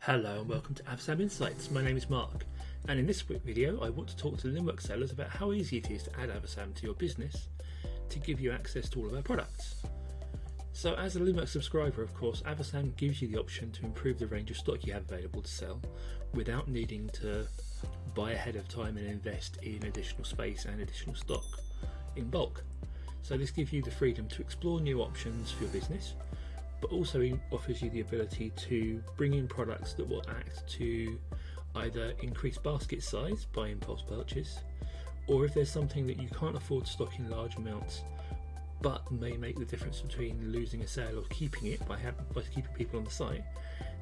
Hello and welcome to Avasam Insights. My name is Mark, and in this quick video I want to talk to Linnworks sellers about how easy it is to add Avasam to your business to give you access to all of our products. So as a Linnworks subscriber, of course, Avasam gives you the option to improve the range of stock you have available to sell without needing to buy ahead of time and invest in additional space and additional stock in bulk. So this gives you the freedom to explore new options for your business, but also offers you the ability to bring in products that will act to either increase basket size by impulse purchase, or if there's something that you can't afford to stock in large amounts but may make the difference between losing a sale or keeping it by keeping people on the site,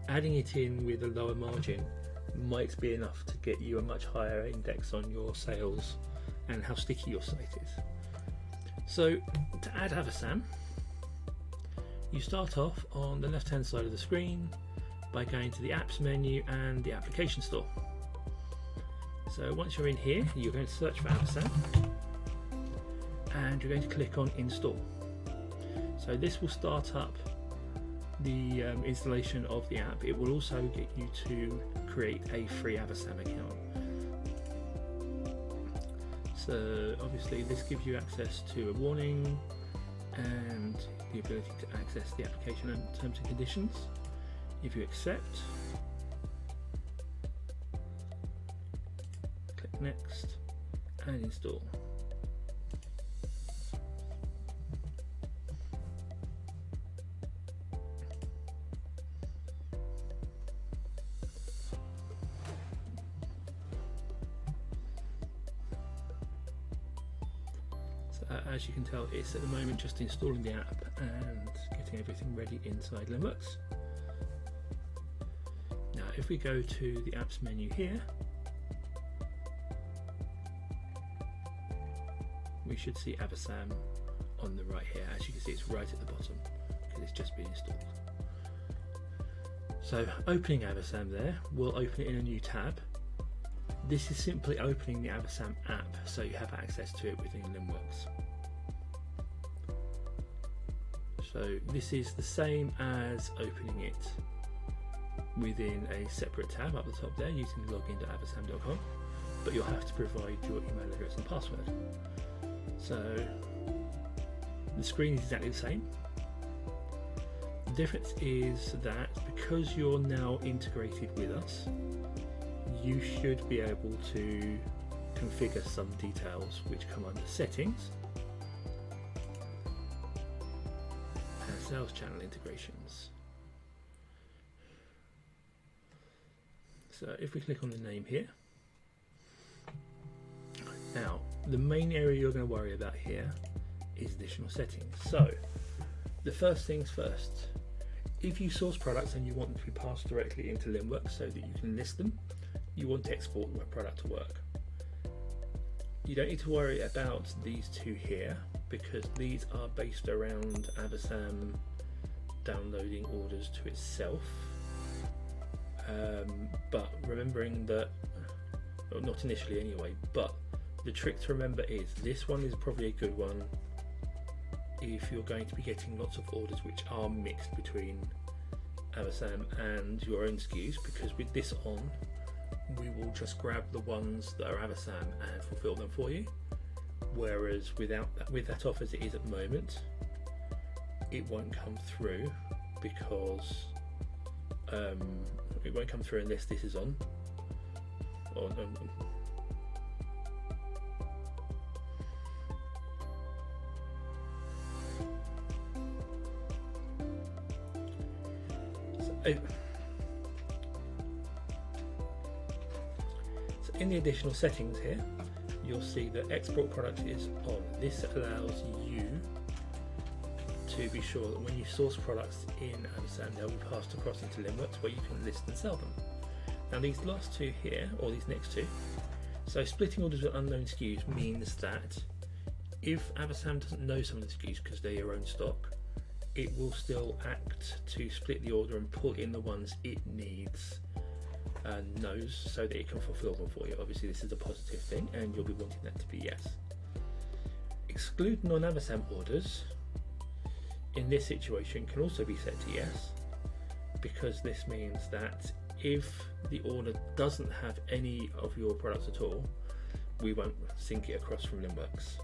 adding it in with a lower margin might be enough to get you a much higher index on your sales and how sticky your site is. So to add Avasam, you start off on the left hand side of the screen by going to the apps menu and the application store. So once you're in here, you're going to search for Avasam and you're going to click on install. So this will start up the installation of the app. It will also get you to create a free Avasam account. So obviously this gives you access to a warning and the ability to access the application and terms and conditions. If you accept, click next and install. As you can tell, it's at the moment just installing the app and getting everything ready inside Linnworks. Now if we go to the apps menu here, we should see Avasam on the right here. As you can see, it's right at the bottom because it's just been installed. So opening Avasam there will open it in a new tab. This is simply opening the Avasam app so you have access to it within Linnworks. So this is the same as opening it within a separate tab up the top there using the login to avasam.com, but you'll have to provide your email address and password. So the screen is exactly the same. The difference is that because you're now integrated with us, you should be able to configure some details which come under settings and sales channel integrations. So if we click on the name here, now the main area you're going to worry about here is additional settings. So the first things first, if you source products and you want them to be passed directly into Linnworks so that you can list them, you want to export the product to work. You don't need to worry about these two here because these are based around Avasam downloading orders to itself. But remembering that, well, not initially anyway, but the trick to remember is this one is probably a good one if you're going to be getting lots of orders which are mixed between Avasam and your own SKUs, because with this on, we will just grab the ones that are Avasam and fulfill them for you. Whereas with that off as it is at the moment, it won't come through because it won't come through unless this is on. So in the additional settings here, you'll see that export product is on. This allows you to be sure that when you source products in Avasam, they'll be passed across into Linnworks where you can list and sell them. Now these last two here, or these next two, so splitting orders with unknown SKUs means that if Avasam doesn't know some of the SKUs because they're your own stock, it will still act to split the order and pull in the ones it needs and knows so that it can fulfill them for you. Obviously this is a positive thing and you'll be wanting that to be yes. Exclude non-Avasam orders in this situation can also be set to yes, because this means that If the order doesn't have any of your products at all, we won't sync it across from Linnworks.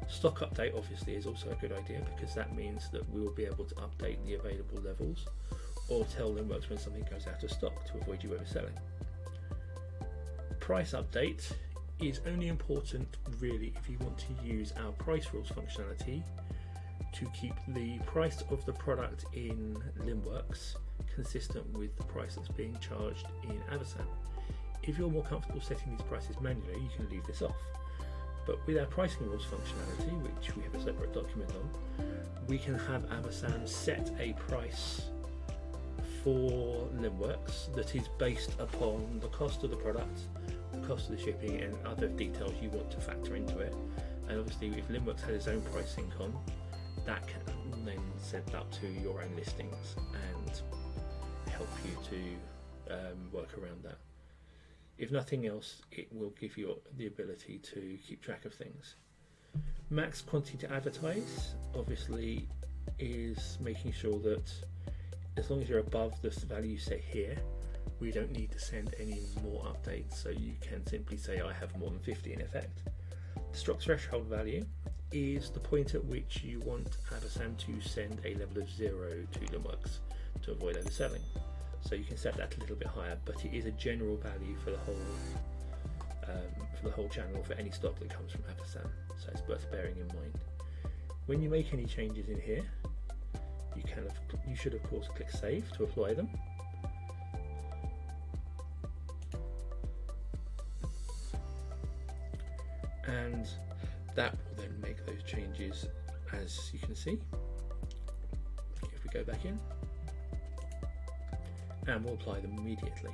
Stock update obviously is also a good idea, because that means that we will be able to update the available levels or tell Linnworks when something goes out of stock to avoid you overselling. Price update is only important really if you want to use our price rules functionality to keep the price of the product in Linnworks consistent with the price that's being charged in Avasam. If you're more comfortable setting these prices manually, you can leave this off. But with our pricing rules functionality, which we have a separate document on, we can have Avasam set a price for Linnworks that is based upon the cost of the product, the cost of the shipping, and other details you want to factor into it. And obviously if Linnworks has its own pricing con, that can then set up to your own listings and help you to work around that. If nothing else, it will give you the ability to keep track of things. Max quantity to advertise obviously is making sure that as long as you're above the value set here, we don't need to send any more updates, so you can simply say I have more than 50 in effect. The stock threshold value is the point at which you want Avasam to send a level of 0 to Linnworks to avoid overselling. So you can set that a little bit higher, but it is a general value for the whole channel for any stock that comes from Avasam. So it's worth bearing in mind. When you make any changes in here, you should of course click Save to apply them. And that will then make those changes, as you can see. If we go back in, and we'll apply them immediately.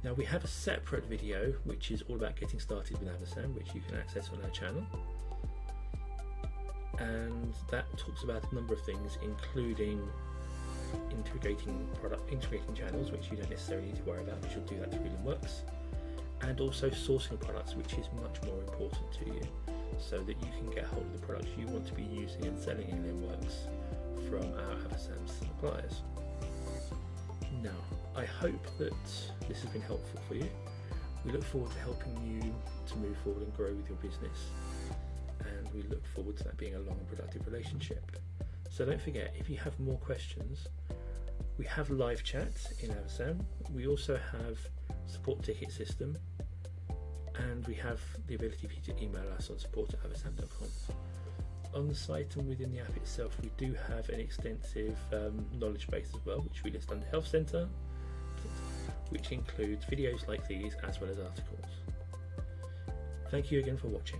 Now we have a separate video which is all about getting started with Avasam, which you can access on our channel, and that talks about a number of things, including integrating channels, which you don't necessarily need to worry about, because you'll do that through Linnworks, and also sourcing products, which is much more important to you, so that you can get hold of the products you want to be using and selling in Linnworks from our Avasam suppliers. Now, I hope that this has been helpful for you. We look forward to helping you to move forward and grow with your business, and we look forward to that being a long and productive relationship. So don't forget, if you have more questions, we have live chat in Avasam. We also have support ticket system, and we have the ability for you to email us on support@avasam.com. On the site and within the app itself, we do have an extensive knowledge base as well, which we list under Health Centre, which includes videos like these as well as articles. Thank you again for watching.